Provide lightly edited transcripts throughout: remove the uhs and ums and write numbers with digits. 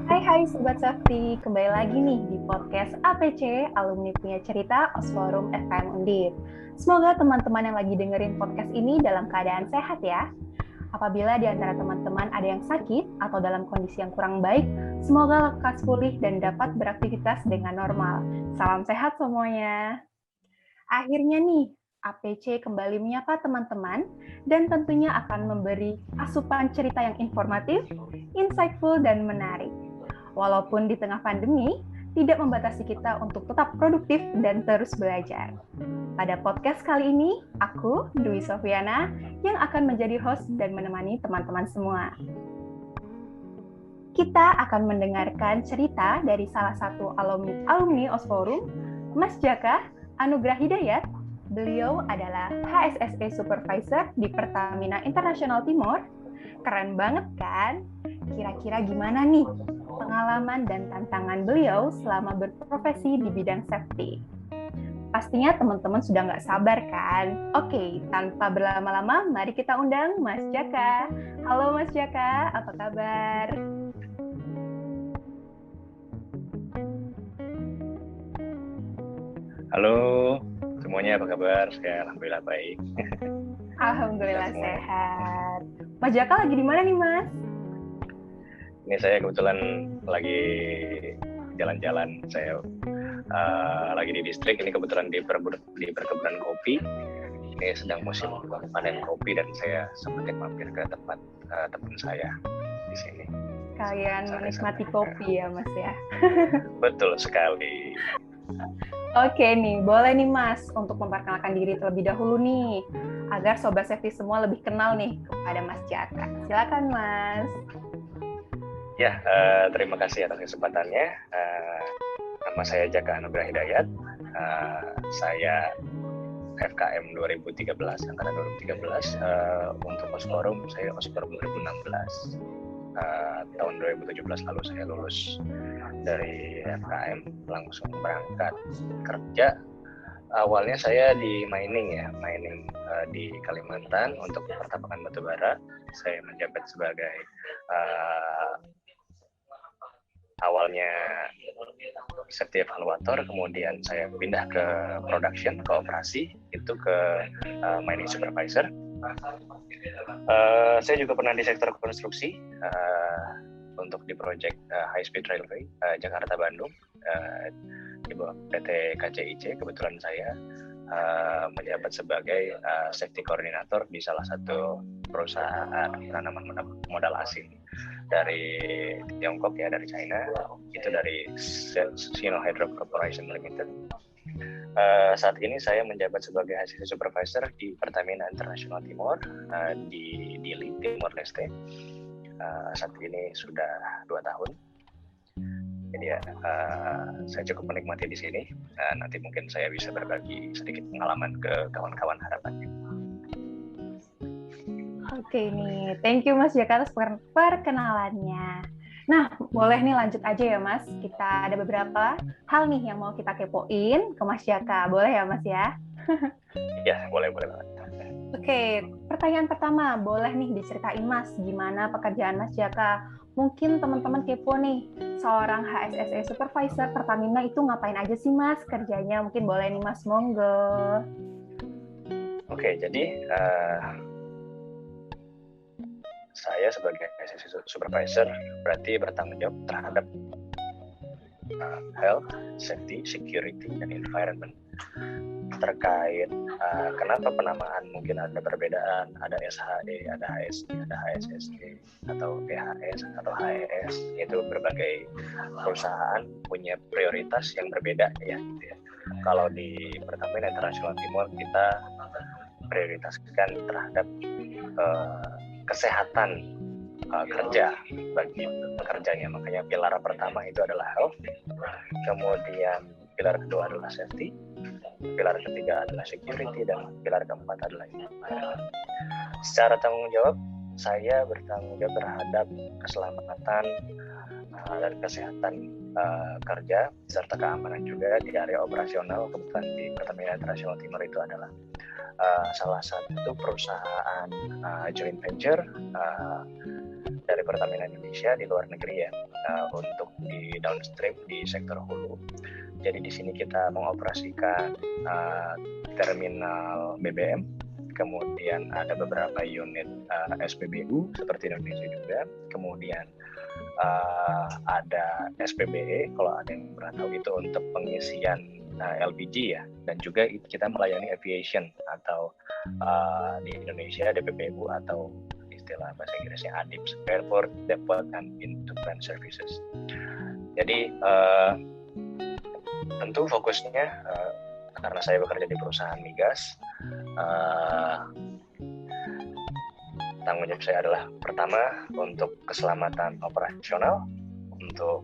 Hai Sobat Sakti, kembali lagi nih di podcast APC, Alumni Punya Cerita, Osforum FKM Undip. Semoga teman-teman yang lagi dengerin podcast ini dalam keadaan sehat ya. Apabila di antara teman-teman ada yang sakit atau dalam kondisi yang kurang baik, semoga lekas pulih dan dapat beraktivitas dengan normal. Salam sehat semuanya. Akhirnya nih, APC kembali menyapa teman-teman dan tentunya akan memberi asupan cerita yang informatif, insightful, dan menarik. Walaupun di tengah pandemi, tidak membatasi kita untuk tetap produktif dan terus belajar. Pada podcast kali ini, aku, Dwi Sofiana, yang akan menjadi host dan menemani teman-teman semua. Kita akan mendengarkan cerita dari salah satu alumni Osforum, Mas Jaka Anugrah Hidayat. Beliau adalah HSSE Supervisor di Pertamina International Timor. Keren banget kan? Kira-kira gimana nih pengalaman dan tantangan beliau selama berprofesi di bidang safety? Pastinya teman-teman sudah nggak sabar kan? Oke, tanpa berlama-lama, mari kita undang Mas Jaka. Halo Mas Jaka, apa kabar? Halo, semuanya apa kabar? Saya alhamdulillah baik. Alhamdulillah sehat. Mas Jaka lagi di mana nih, Mas? Ini saya kebetulan lagi jalan-jalan. Saya lagi di distrik. Ini kebetulan di perkebunan kopi. Ini sedang musim panen kopi dan saya sempat mampir ke tempat teman saya di sini. Kalian menikmati kopi ya, Mas ya? Betul sekali. Oke nih, boleh nih Mas untuk memperkenalkan diri terlebih dahulu nih, agar Sobat Safety semua lebih kenal nih kepada Mas Jaka. Silakan Mas. Ya, terima kasih atas kesempatannya. Nama saya Jaka Anugrah Hidayat. Saya FKM 2013, angkatan 2013. Untuk Osforum, saya Osforum 2016. Tahun 2017 lalu saya lulus dari FKM, langsung berangkat kerja. Awalnya saya di mining di Kalimantan untuk pertambangan batubara. Saya menjabat sebagai awalnya safety evaluator, kemudian saya pindah ke production, ke operasi, itu ke mining supervisor. Saya juga pernah di sektor konstruksi untuk di proyek High Speed Railway Jakarta-Bandung di bawah PT KCIC. Kebetulan saya menjabat sebagai safety coordinator di salah satu perusahaan penanaman modal asing dari Tiongkok ya, dari China, itu dari Sino Hydro Corporation Limited. Saat ini saya menjabat sebagai HSSE Supervisor di Pertamina International Timor di Dili, Timor Leste. Saat ini sudah 2 tahun. Jadi ya, saya cukup menikmati di sini. Nanti mungkin saya bisa berbagi sedikit pengalaman ke kawan-kawan harapannya. Oke nih, thank you Mas Jaka atas perkenalannya. Nah, boleh nih lanjut aja ya Mas. Kita ada beberapa hal nih yang mau kita kepoin ke Mas Jaka. Boleh ya Mas ya? Ya, boleh banget. Oke, pertanyaan pertama, boleh nih diceritain Mas, gimana pekerjaan Mas Jaka? Mungkin teman-teman kepo nih, seorang HSSE Supervisor Pertamina itu ngapain aja sih Mas kerjanya? Mungkin boleh nih Mas, monggo. Oke, jadi saya sebagai HSSE Supervisor berarti bertanggung jawab terhadap health, safety, security, dan environment. Terkait kenapa penamaan mungkin ada perbedaan, ada SHE, ada HSE, ada HSSE, atau PHS, atau HES, itu berbagai perusahaan punya prioritas yang berbeda ya. Kalau di Pertamina International Timor kita prioritaskan terhadap kesehatan kerja bagi pekerjanya, makanya pilar pertama itu adalah health, kemudian pilar kedua adalah safety, pilar ketiga adalah security, dan pilar keempat adalah environment. Secara tanggung jawab, saya bertanggung jawab terhadap keselamatan dan kesehatan kerja serta keamanan juga di area operasional. Kebetulan di Pertamina International Timor itu adalah salah satu perusahaan joint venture dari Pertamina Indonesia di luar negeri ya, untuk di downstream di sektor hulu. Jadi di sini kita mengoperasikan terminal BBM, kemudian ada beberapa unit SPBU seperti Indonesia juga, kemudian ada SPBE kalau ada yang pernah tahu, itu untuk pengisian LPG ya, dan juga kita melayani aviation atau di Indonesia DPPU atau istilah bahasa Inggrisnya ADIPS, Airport Depot and Interplant Services. Jadi tentu fokusnya karena saya bekerja di perusahaan migas, tanggung jawab saya adalah pertama untuk keselamatan operasional, untuk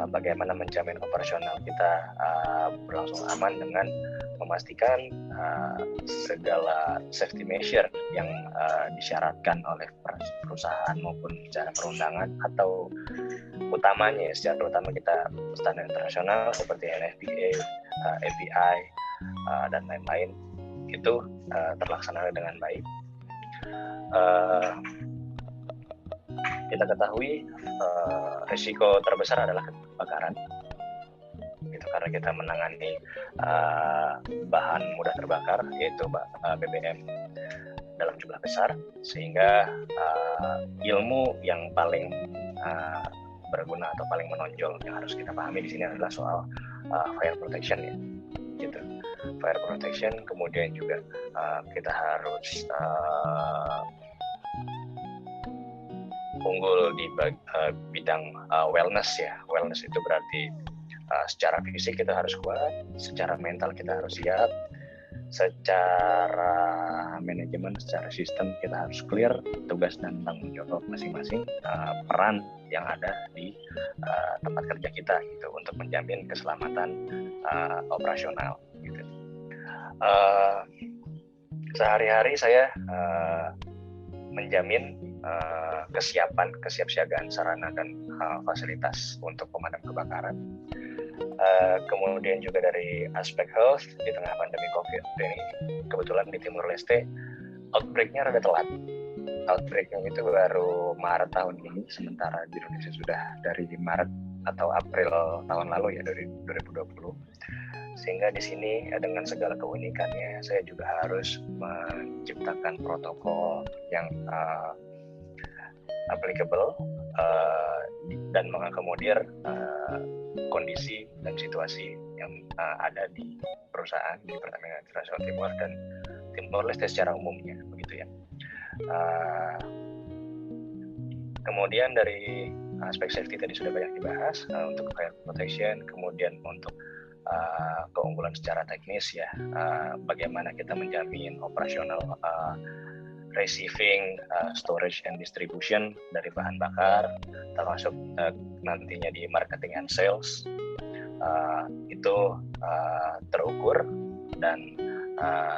bagaimana menjamin operasional kita berlangsung aman dengan memastikan segala safety measure yang disyaratkan oleh perusahaan maupun secara perundangan, atau utamanya secara utama kita standar internasional seperti NFPA, API dan lain-lain itu terlaksana dengan baik. Kita ketahui risiko terbesar adalah kebakaran, itu karena kita menangani bahan mudah terbakar yaitu BBM dalam jumlah besar, sehingga ilmu yang paling berguna atau paling menonjol yang harus kita pahami di sini adalah soal fire protection ya, gitu. Fire protection, kemudian juga kita harus unggul di bidang wellness ya. Wellness itu berarti secara fisik kita harus kuat, secara mental kita harus siap, secara manajemen, secara sistem kita harus clear tugas dan tanggung jawab masing-masing, peran yang ada di tempat kerja kita gitu, untuk menjamin keselamatan operasional gitu. Sehari-hari saya menjamin kesiapsiagaan sarana dan fasilitas untuk pemadam kebakaran. Kemudian juga dari aspek health, di tengah pandemi COVID ini, kebetulan di Timur Leste outbreak-nya rada telat. Outbreak-nya itu baru Maret tahun ini, sementara di Indonesia sudah dari Maret atau April tahun lalu ya, dari 2020. Sehingga di sini dengan segala keunikannya, saya juga harus menciptakan protokol yang applicable dan mengakomodir kondisi dan situasi yang ada di perusahaan di Pertamina International Timur dan Timor Leste secara umumnya, begitu ya. Kemudian dari aspek safety tadi sudah banyak dibahas, untuk fire protection, kemudian untuk keunggulan secara teknis ya, bagaimana kita menjamin operasional receiving, storage and distribution dari bahan bakar, termasuk nantinya di marketing and sales, itu terukur dan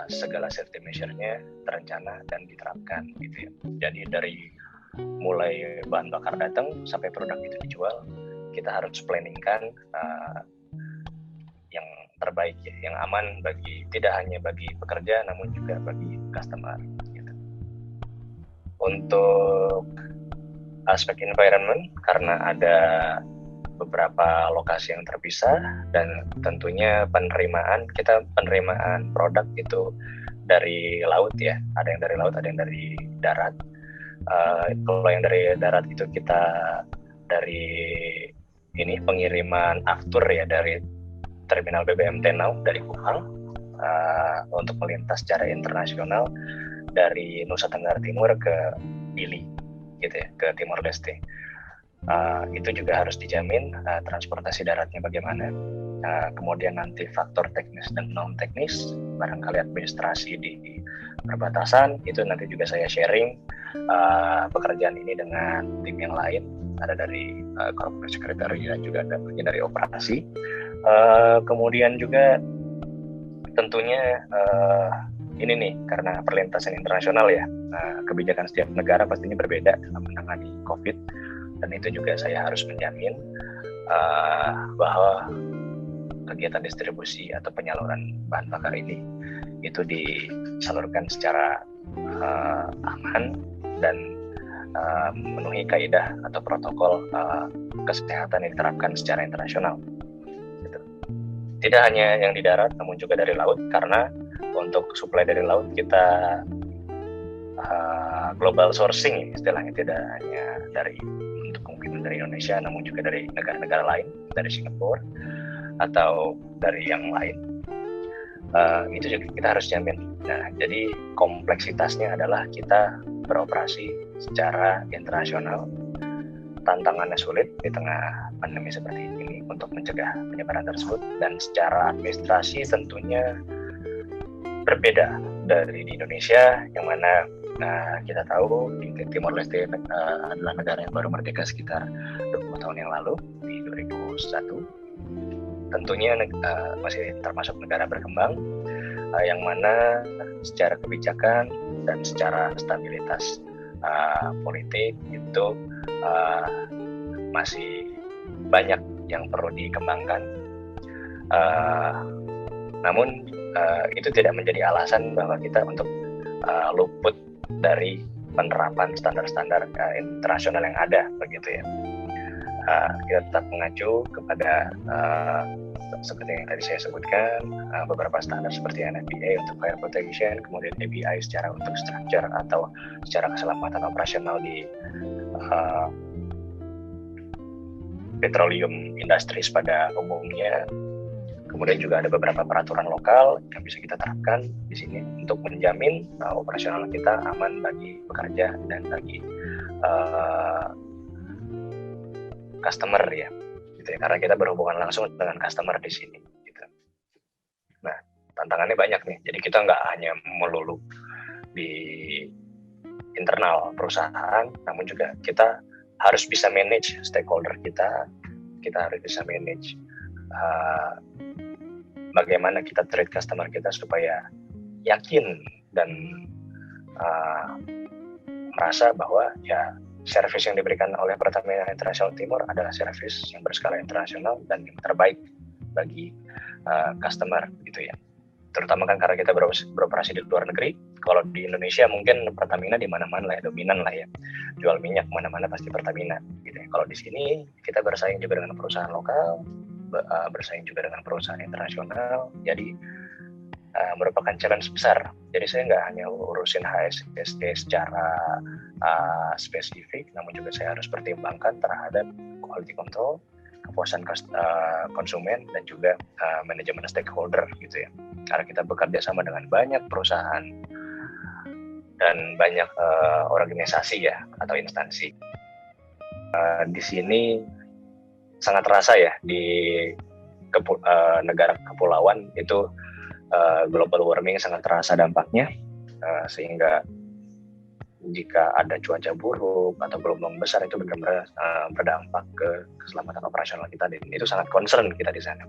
segala safety measure-nya terencana dan diterapkan gitu ya. Jadi dari mulai bahan bakar datang sampai produk itu dijual, kita harus planningkan yang terbaik ya, yang aman bagi tidak hanya bagi pekerja namun juga bagi customer gitu. Untuk aspek environment, karena ada beberapa lokasi yang terpisah dan tentunya penerimaan produk itu dari laut ya, ada yang dari laut, ada yang dari darat. Kalau yang dari darat itu kita dari ini pengiriman aftur ya, dari terminal BBM Tenau dari Kupang untuk melintas secara internasional dari Nusa Tenggara Timur ke Dili gitu ya, ke Timor Leste. Itu juga harus dijamin transportasi daratnya bagaimana. Kemudian nanti faktor teknis dan non teknis, barangkali administrasi di perbatasan, itu nanti juga saya sharing pekerjaan ini dengan tim yang lain, ada dari corporate secretary dan juga ada dari operasi. Kemudian juga tentunya ini nih, karena perlintasan internasional ya, kebijakan setiap negara pastinya berbeda dalam menangani COVID, dan itu juga saya harus menjamin bahwa kegiatan distribusi atau penyaluran bahan bakar ini itu disalurkan secara aman dan memenuhi kaidah atau protokol kesehatan yang diterapkan secara internasional. Gitu. Tidak hanya yang di darat, namun juga dari laut, karena untuk suplai dari laut kita global sourcing istilahnya, tidak hanya untuk kemungkinan dari Indonesia, namun juga dari negara-negara lain, dari Singapura atau dari yang lain. Itu juga kita harus jamin. Nah, jadi kompleksitasnya adalah kita beroperasi secara internasional. Tantangannya sulit di tengah pandemi seperti ini untuk mencegah penyebaran tersebut, dan secara administrasi tentunya berbeda dari di Indonesia, yang mana kita tahu Timor Leste adalah negara yang baru merdeka sekitar 20 tahun yang lalu, di 2001. Tentunya masih termasuk negara berkembang, yang mana secara kebijakan dan secara stabilitas politik itu masih banyak yang perlu dikembangkan. Namun itu tidak menjadi alasan bahwa kita untuk luput dari penerapan standar-standar internasional yang ada, begitu ya. Kita tetap mengacu kepada seperti yang tadi saya sebutkan, beberapa standar seperti NFPA untuk fire protection, kemudian ABI secara untuk structure atau secara keselamatan operasional di petroleum industries pada umumnya. Kemudian juga ada beberapa peraturan lokal yang bisa kita terapkan di sini untuk menjamin operasional kita aman bagi pekerja dan bagi customer ya, gitu ya, karena kita berhubungan langsung dengan customer di sini. Gitu. Nah, tantangannya banyak nih. Jadi kita nggak hanya melulu di internal perusahaan, namun juga kita harus bisa manage stakeholder kita harus bisa manage bagaimana kita treat customer kita supaya yakin dan merasa bahwa ya servis yang diberikan oleh Pertamina International Timor adalah servis yang berskala internasional dan yang terbaik bagi customer gitu ya. Terutama kan karena kita beroperasi di luar negeri. Kalau di Indonesia mungkin Pertamina di mana-mana lah ya, dominan lah ya. Jual minyak mana-mana pasti Pertamina gitu ya. Kalau di sini kita bersaing juga dengan perusahaan lokal, bersaing juga dengan perusahaan internasional. Jadi merupakan challenge besar. Jadi saya nggak hanya urusin HSSE secara spesifik, namun juga saya harus pertimbangkan terhadap quality control, kepuasan konsumen, dan juga manajemen stakeholder gitu ya. Karena kita bekerja sama dengan banyak perusahaan dan banyak organisasi ya atau instansi. Di sini sangat terasa ya di negara kepulauan itu global warming sangat terasa dampaknya, sehingga jika ada cuaca buruk atau gelombang besar itu benar-benar berdampak ke keselamatan operasional kita, dan itu sangat concern kita di sana.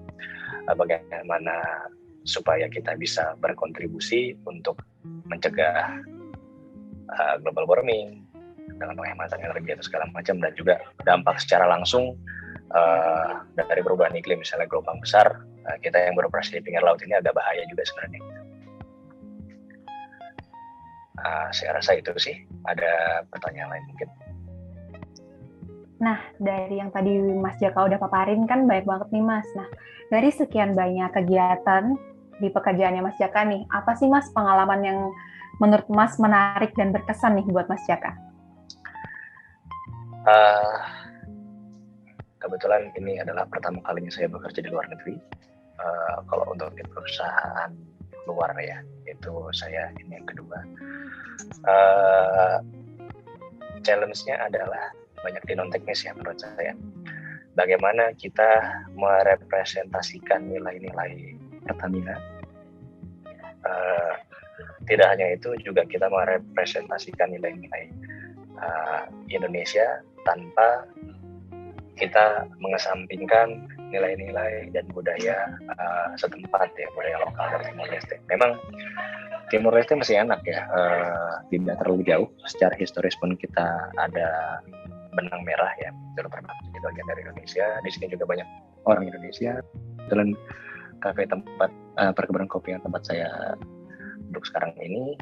Bagaimana supaya kita bisa berkontribusi untuk mencegah global warming dengan penghematan energi atau segala macam, dan juga dampak secara langsung dari perubahan iklim, misalnya gelombang besar. Kita yang beroperasi di pinggir laut ini agak bahaya juga sebenarnya. Saya rasa itu sih. Ada pertanyaan lain mungkin? Nah, dari yang tadi Mas Jaka udah paparin kan banyak banget nih Mas. Nah, dari sekian banyak kegiatan di pekerjaannya Mas Jaka nih, apa sih Mas pengalaman yang menurut Mas menarik dan berkesan nih buat Mas Jaka? Kebetulan ini adalah pertama kalinya saya bekerja di luar negeri. Kalau untuk di perusahaan luar ya, itu saya ini yang kedua. Challenge-nya adalah banyak di non-teknis ya menurut saya. Bagaimana kita merepresentasikan nilai-nilai Pertamina. Tidak hanya itu, juga kita merepresentasikan nilai-nilai Indonesia tanpa kita mengesampingkan nilai-nilai dan budaya setempat ya, budaya lokal dari Timor Leste. Memang Timor Leste masih enak ya, tidak terlalu jauh. Secara historis pun kita ada benang merah ya, terutama di bagian dari Indonesia. Di sini juga banyak orang Indonesia. Kebetulan kafe tempat perkebunan kopi yang tempat saya duduk sekarang ini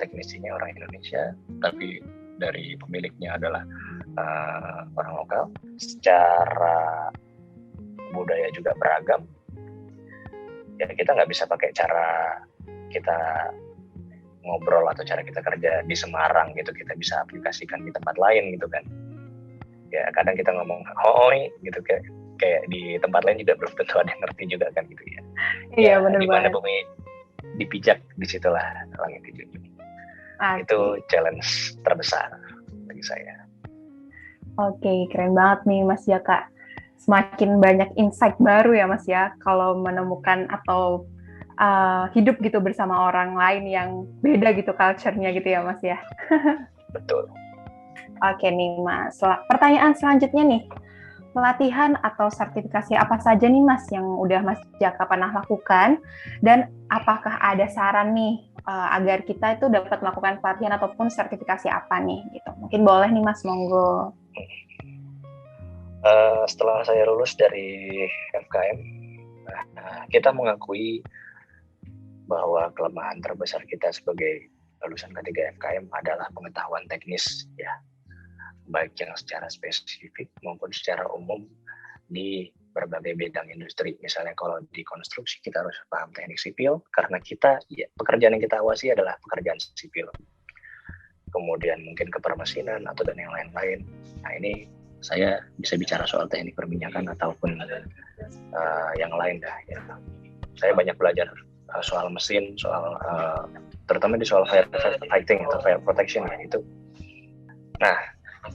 teknisinya orang Indonesia, tapi dari pemiliknya adalah orang lokal, secara budaya juga beragam. Ya kita nggak bisa pakai cara kita ngobrol atau cara kita kerja di Semarang gitu, kita bisa aplikasikan di tempat lain gitu kan. Ya kadang kita ngomong hoi gitu, kayak di tempat lain juga belum tentu ada yang ngerti juga kan gitu ya. Iya, Ya benar di mana banget. bumi dipijak, disitulah langit dijunjung. Itu challenge terbesar bagi saya. Oke, keren banget nih Mas Jaka. Semakin banyak insight baru ya Mas ya, kalau menemukan atau hidup gitu bersama orang lain yang beda gitu culture-nya gitu ya Mas ya. Betul. Oke nih Mas, pertanyaan selanjutnya nih, pelatihan atau sertifikasi apa saja nih Mas yang udah Mas Jaka pernah lakukan, dan apakah ada saran nih agar kita itu dapat melakukan pelatihan ataupun sertifikasi apa nih gitu. Mungkin boleh nih Mas, monggo. Setelah saya lulus dari FKM, kita mengakui bahwa kelemahan terbesar kita sebagai lulusan ketiga FKM adalah pengetahuan teknis ya, baik yang secara spesifik maupun secara umum di berbagai bidang industri. Misalnya kalau di konstruksi kita harus paham teknik sipil, karena kita pekerjaan yang kita awasi adalah pekerjaan sipil. Kemudian mungkin kepermesinan atau dan yang lain-lain. Nah ini saya bisa bicara soal teknik perminyakan ataupun yang lain dah ya. Saya banyak belajar soal mesin, soal terutama di soal fire fighting atau fire protection ya itu. Nah,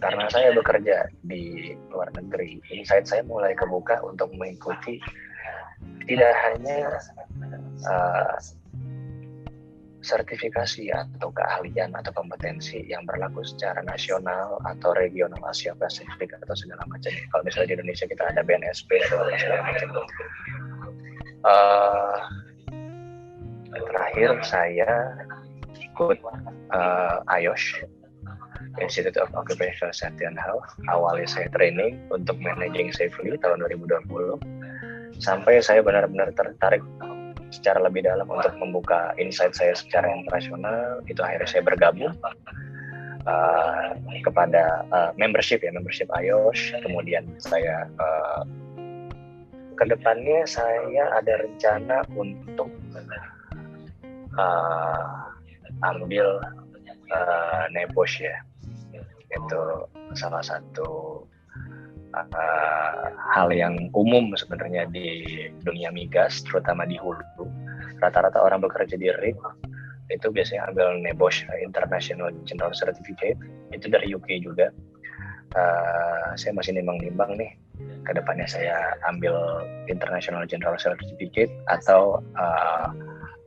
karena saya bekerja di luar negeri, insight saya mulai kebuka untuk mengikuti tidak hanya sertifikasi atau keahlian atau kompetensi yang berlaku secara nasional atau regional Asia Pasifik atau segala macam. Kalau misalnya di Indonesia kita ada BNSP atau segala macam. Terakhir saya ikut IOSH, Institute of Occupational Safety and Health. Awalnya saya training untuk managing safely tahun 2020, sampai saya benar-benar tertarik secara lebih dalam untuk membuka insight saya secara internasional. Itu akhirnya saya bergabung kepada membership IOSH. Kemudian saya kedepannya saya ada rencana untuk ambil NEBOSH ya, itu salah satu hal yang umum sebenarnya di dunia migas, terutama di hulu. Rata-rata orang bekerja di rig itu biasanya ambil NEBOSH, International General Certificate, itu dari UK juga. Saya masih nimbang-nimbang nih, kedepannya saya ambil International General Certificate atau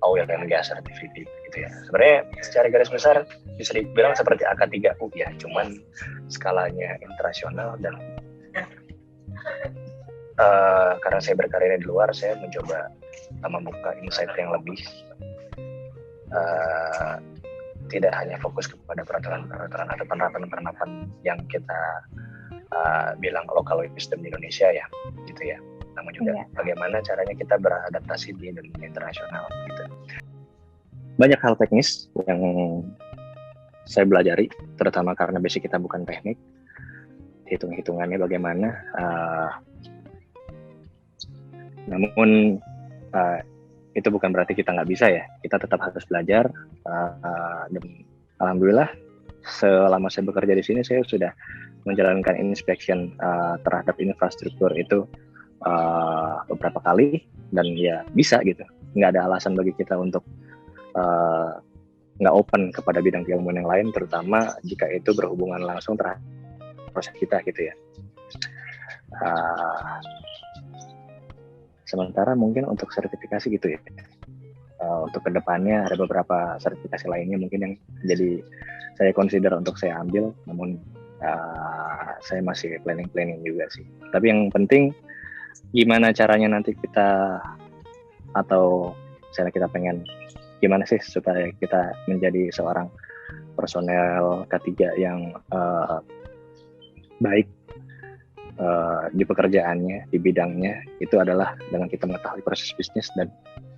Oil and Gas Certificate gitu ya. Sebenarnya secara garis besar bisa dibilang seperti AK3U ya, cuman skalanya internasional. Dan karena saya berkarir di luar, saya mencoba membuka insight yang lebih tidak hanya fokus kepada peraturan atau penerapan yang kita bilang local wisdom di Indonesia ya, gitu ya. Namun juga bagaimana caranya kita beradaptasi di dunia internasional gitu. Banyak hal teknis yang saya belajari, terutama karena basic kita bukan teknik. Hitung-hitungannya bagaimana. Namun itu bukan berarti kita nggak bisa ya. Kita tetap harus belajar. Dan alhamdulillah selama saya bekerja di sini saya sudah menjalankan inspection terhadap infrastruktur itu beberapa kali, dan ya bisa gitu. Nggak ada alasan bagi kita untuk nggak open kepada bidang keilmuan yang lain, terutama jika itu berhubungan langsung terhadap proses kita gitu ya. Sementara mungkin untuk sertifikasi gitu ya, untuk kedepannya ada beberapa sertifikasi lainnya mungkin yang jadi saya consider untuk saya ambil, namun saya masih planning juga sih. Tapi yang penting gimana caranya nanti kita, atau misalnya kita pengen gimana sih supaya kita menjadi seorang personel ketiga yang baik di pekerjaannya, di bidangnya, itu adalah dengan kita mengetahui proses bisnis dan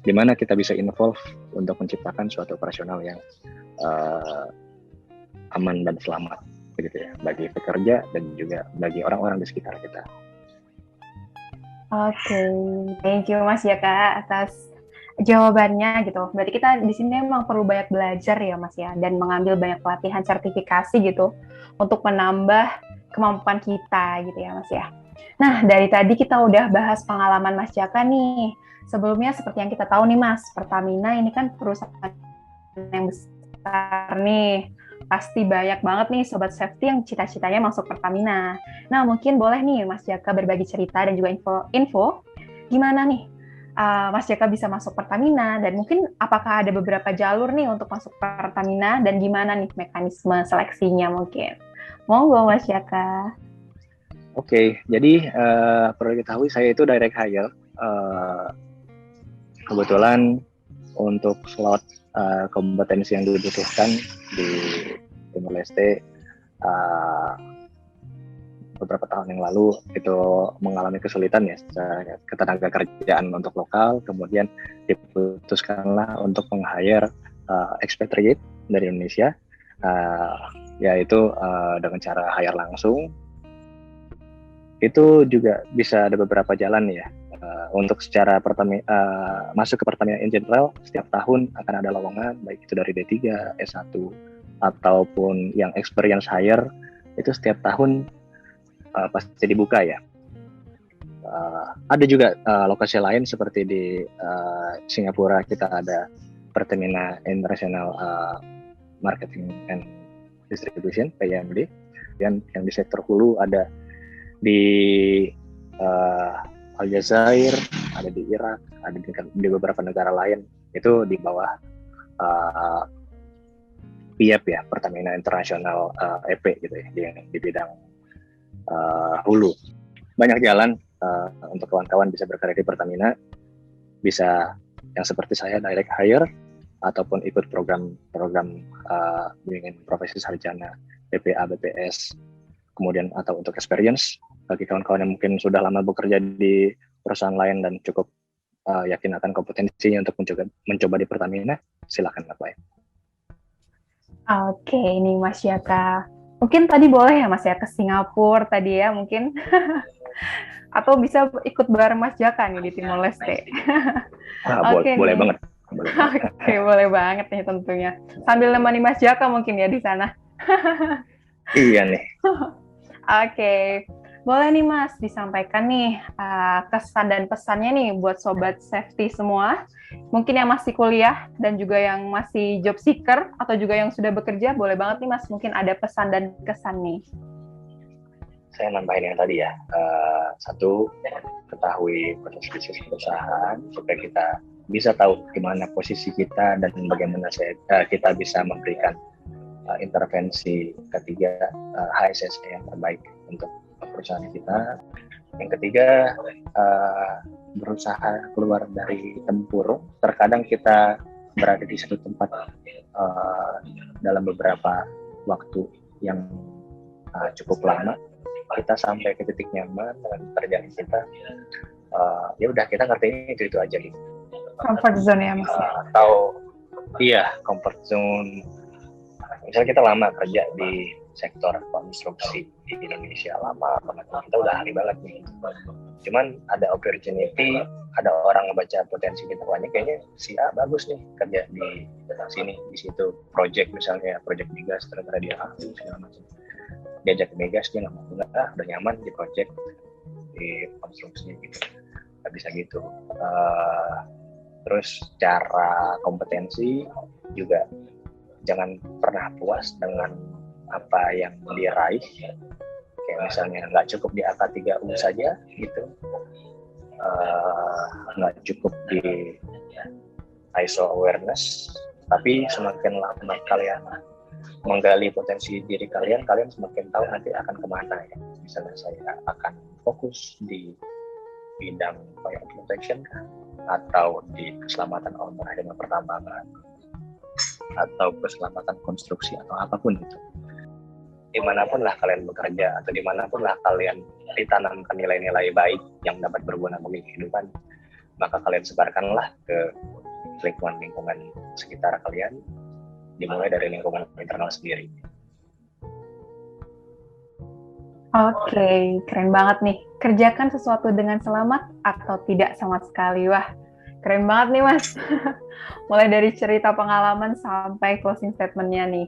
di mana kita bisa involve untuk menciptakan suatu operasional yang aman dan selamat begitu ya, bagi pekerja dan juga bagi orang-orang di sekitar kita. Oke, thank you Mas Jaka atas jawabannya gitu. Berarti kita di sini memang perlu banyak belajar ya Mas ya, dan mengambil banyak pelatihan sertifikasi gitu untuk menambah kemampuan kita gitu ya Mas ya. Nah, dari tadi kita udah bahas pengalaman Mas Jaka nih. Sebelumnya seperti yang kita tahu nih Mas, Pertamina ini kan perusahaan yang besar nih. Pasti banyak banget nih Sobat Safety yang cita-citanya masuk Pertamina. Nah, mungkin boleh nih Mas Jaka berbagi cerita dan juga info gimana nih Mas Jaka bisa masuk Pertamina, dan mungkin apakah ada beberapa jalur nih untuk masuk Pertamina dan gimana nih mekanisme seleksinya mungkin. Monggo Mas Jaka. Oke, jadi perlu diketahui saya itu direct hire. Kebetulan untuk slot kompetensi yang dibutuhkan di Timor Leste beberapa tahun yang lalu itu mengalami kesulitan ya ketenaga kerjaan untuk lokal, kemudian diputuskanlah untuk meng-hire expatriate dari Indonesia, yaitu dengan cara hire langsung. Itu juga bisa ada beberapa jalan ya. Untuk secara masuk ke Pertamina in general, setiap tahun akan ada lowongan, baik itu dari D3, S1, ataupun yang experience hire, itu setiap tahun pasti dibuka ya. Ada juga lokasi lain seperti di Singapura, kita ada Pertamina International Marketing and Distribution, PIMD, dan yang di sektor hulu ada di Aljazair, ada di Irak, ada di beberapa negara lain, itu di bawah PIEP ya, Pertamina International EP gitu ya, di bidang hulu. Banyak jalan untuk kawan-kawan bisa berkarya di Pertamina, bisa yang seperti saya direct hire ataupun ikut program bimbingan profesi sarjana, BPA, BPS, kemudian atau untuk experience. Bagi kawan-kawan yang mungkin sudah lama bekerja di perusahaan lain dan cukup yakin akan kompetensinya untuk mencoba di Pertamina, silakan apply. Oke, ini Mas Jaka. Mungkin tadi boleh ya Mas ya ke Singapura tadi ya mungkin. Atau bisa ikut bareng Mas Jaka nih di Timor Leste. Boleh banget. Oke, boleh banget nih tentunya. Sambil nemani Mas Jaka mungkin ya di sana. Iya nih. Oke, boleh nih Mas disampaikan nih kesan dan pesannya nih buat Sobat Safety semua. Mungkin yang masih kuliah dan juga yang masih job seeker atau juga yang sudah bekerja, boleh banget nih Mas, mungkin ada pesan dan kesan nih. Saya nambahin yang tadi ya, satu, ketahui proses bisnis perusahaan supaya kita bisa tahu gimana posisi kita dan bagaimana kita bisa memberikan intervensi. Ketiga, HSSE yang terbaik untuk perusahaan kita. Yang ketiga, berusaha keluar dari tempurung. Terkadang kita berada di satu tempat dalam beberapa waktu yang cukup lama, kita sampai ke titik nyaman dengan pekerjaan kita, ya udah kita ngerti itu aja gitu. Comfort zone ya Mas. Atau iya, comfort zone. Misalnya kita lama kerja di sektor konstruksi di Indonesia, lama banget, kita udah ahli banget nih. Cuman ada opportunity, ada orang ngebaca potensi kita, banyak kayaknya si A bagus nih kerja di sini, di situ, project misalnya, project migas, ternyata dia ahli segala macam. Diajak ke migas, dia nggak mau, udah nyaman di project, di konstruksi gitu, nggak bisa gitu. Terus cara kompetensi juga jangan pernah puas dengan apa yang diraih. Kayak misalnya nggak cukup di AK3U saja gitu, nggak cukup di ISO awareness, tapi semakin lama kalian menggali potensi diri kalian semakin tahu nanti akan kemana ya. Misalnya saya akan fokus di bidang fire protection atau di keselamatan alam dan pertambangan atau keselamatan konstruksi atau apapun itu. Dimanapun lah kalian bekerja atau dimanapun lah kalian ditanamkan nilai-nilai baik yang dapat berguna bagi kehidupan, maka kalian sebarkanlah ke lingkungan sekitar kalian, dimulai dari lingkungan internal sendiri. Oke, keren banget nih. Kerjakan sesuatu dengan selamat atau tidak sama sekali. Wah, keren banget nih, Mas. Mulai dari cerita pengalaman sampai closing statement-nya nih.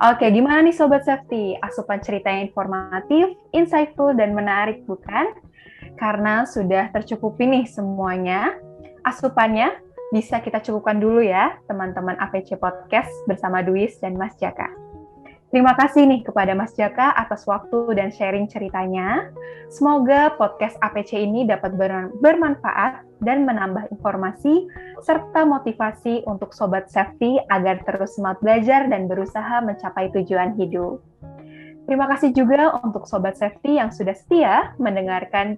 Oke, gimana nih Sobat Safety? Asupan cerita yang informatif, insightful, dan menarik, bukan? Karena sudah tercukupi nih semuanya, asupannya bisa kita cukupkan dulu ya, teman-teman APC Podcast bersama Duis dan Mas Jaka. Terima kasih nih kepada Mas Jaka atas waktu dan sharing ceritanya. Semoga podcast APC ini dapat bermanfaat dan menambah informasi serta motivasi untuk Sobat Safety agar terus semangat belajar dan berusaha mencapai tujuan hidup. Terima kasih juga untuk Sobat Safety yang sudah setia mendengarkan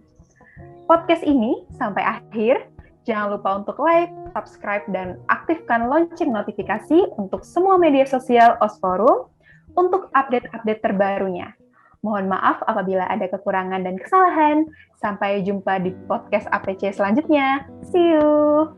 podcast ini sampai akhir. Jangan lupa untuk like, subscribe, dan aktifkan lonceng notifikasi untuk semua media sosial Osforum untuk update-update terbarunya. Mohon maaf apabila ada kekurangan dan kesalahan. Sampai jumpa di podcast APC selanjutnya. See you!